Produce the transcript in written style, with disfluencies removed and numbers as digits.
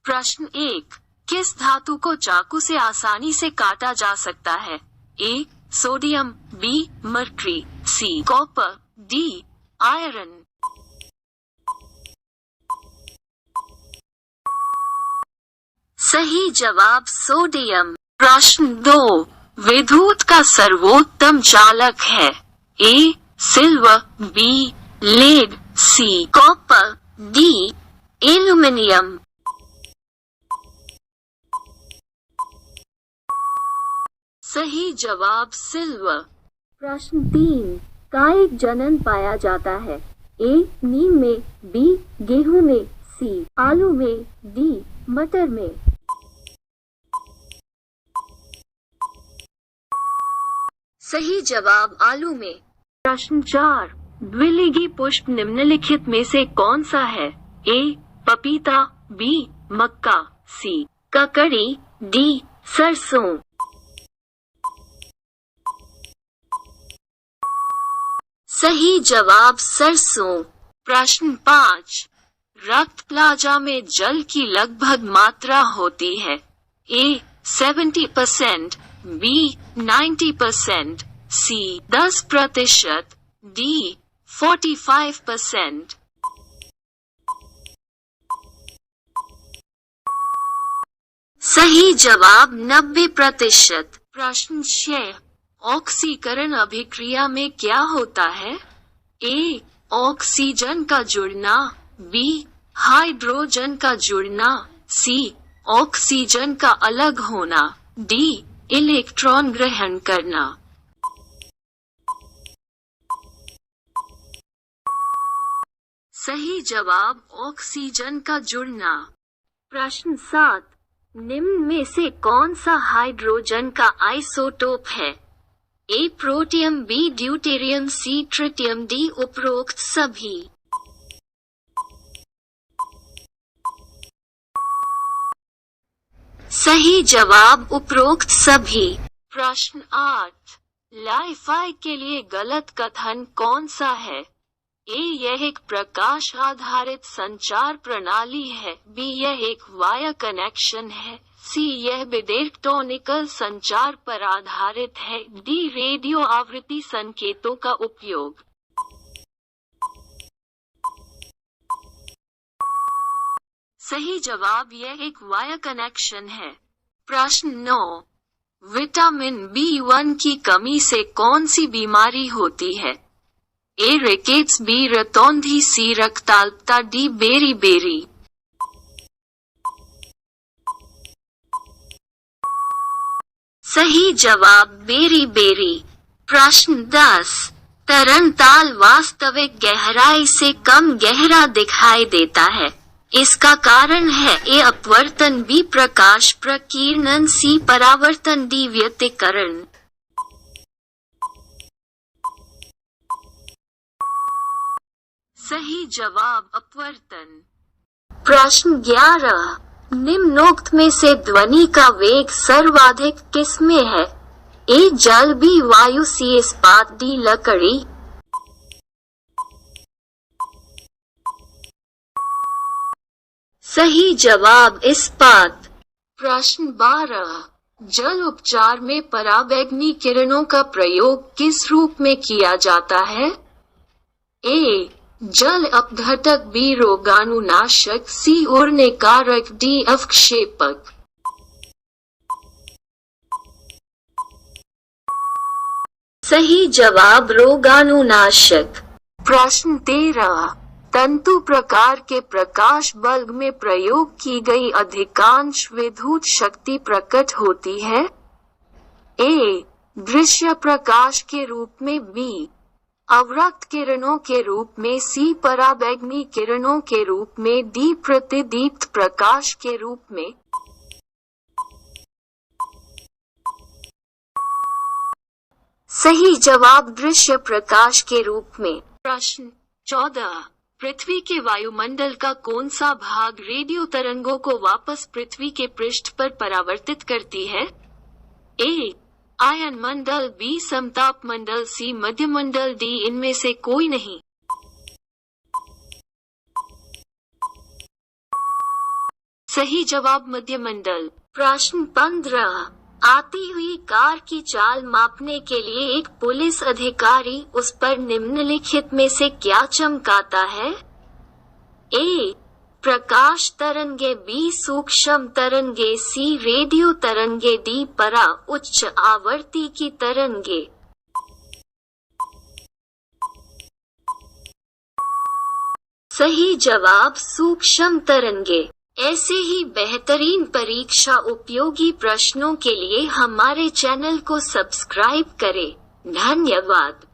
प्रश्न 1, किस धातु को चाकू से आसानी से काटा जा सकता है? A. Sodium, B. Mercury, C. Copper, D. Iron. सही जवाब सोडियम। प्रश्न 2, विद्युत का सर्वोत्तम चालक है? A. Silver, B. Lead, C. Copper, D. Aluminium. सही जवाब सिल्वर। प्रश्न 3, कायिक जनन पाया जाता है? ए. नीम में, बी. गेहूं में, सी. आलू में, डी. मटर में। सही जवाब आलू में। प्रश्न 4, द्विलिंगी पुष्प निम्नलिखित में से कौन सा है? ए. पपीता, बी. मक्का, सी. ककड़ी, डी. सरसों। सही जवाब सरसों। प्रश्न 5, रक्त प्लाज्मा में जल की लगभग मात्रा होती है? ए. 70%, बी. 90%, सी. 10%, डी. 45%। सही जवाब 90%। प्रश्न 6, ऑक्सीकरण अभिक्रिया में क्या होता है? ए. ऑक्सीजन का जुड़ना, बी. हाइड्रोजन का जुड़ना, सी. ऑक्सीजन का अलग होना, डी. इलेक्ट्रॉन ग्रहण करना। सही जवाब ऑक्सीजन का जुड़ना। प्रश्न 7, निम्न में से कौन सा हाइड्रोजन का आइसोटोप है? A. Protium, B. Deuterium, C. Tritium, D. उपरोक्त सभी। सही जवाब उपरोक्त सभी। प्रश्न 8, लाइफाई के लिए गलत कथन कौन सा है? ए. यह एक प्रकाश आधारित संचार प्रणाली है, बी. यह एक वाया कनेक्शन है, सी. यह बिडेक्टोनिकल संचार पर आधारित है, डी. रेडियो आवृत्ति संकेतों का उपयोग। सही जवाब यह एक वाया कनेक्शन है। प्रश्न 9, विटामिन B1 की कमी से कौन सी बीमारी होती है? ए. Rickets, B. रतौंधी, सी. रक्ताल्पता, डी. बेरी-बेरी। सही जवाब बेरी-बेरी। प्रश्न 10, तरंगताल वास्तविक गहराई से कम गहरा दिखाई देता है। इसका कारण है ए. अपवर्तन, बी. प्रकाश प्रकीर्णन, सी. परावर्तन, डी. व्यतिकरण। सही जवाब अपवर्तन। प्रश्न 11, निम्नोक्त में से ध्वनि का वेग सर्वाधिक किसमें है? ए. जल, बी. वायु, सी. इस्पात, डी. लकड़ी। सही जवाब इस्पात। प्रश्न 12, जल उपचार में पराबैंगनी किरणों का प्रयोग किस रूप में किया जाता है? ए. जल अपघटक, बी. रोगाणुनाशक, सी. उड़नेकारक, डी. अवक्षेपक। सही जवाब रोगाणुनाशक। प्रश्न 13, तंतु प्रकार के प्रकाश बल्ब में प्रयोग की गई अधिकांश विद्युत शक्ति प्रकट होती है? ए. दृश्य प्रकाश के रूप में, बी. अवरक्त किरणों के रूप में, सी. पराबैंगनी किरणों के रूप में, डी. प्रतिदीप्त प्रकाश के रूप में। सही जवाब दृश्य प्रकाश के रूप में। प्रश्न 14, पृथ्वी के वायुमंडल का कौन सा भाग रेडियो तरंगों को वापस पृथ्वी के पृष्ठ पर परावर्तित करती है? ए. आयन मंडल, बी. समताप मंडल, सी. मध्यमंडल, डी. इनमें से कोई नहीं। सही जवाब मध्यमंडल। प्रश्न 15। आती हुई कार की चाल मापने के लिए एक पुलिस अधिकारी उस पर निम्नलिखित में से क्या चमकाता है? ए. प्रकाश तरंगे, बी. सूक्ष्म तरंगे, सी. रेडियो तरंगे, डी. परा उच्च आवृत्ति की तरंगे। सही जवाब सूक्ष्म तरंगे। ऐसे ही बेहतरीन परीक्षा उपयोगी प्रश्नों के लिए हमारे चैनल को सब्सक्राइब करें। धन्यवाद।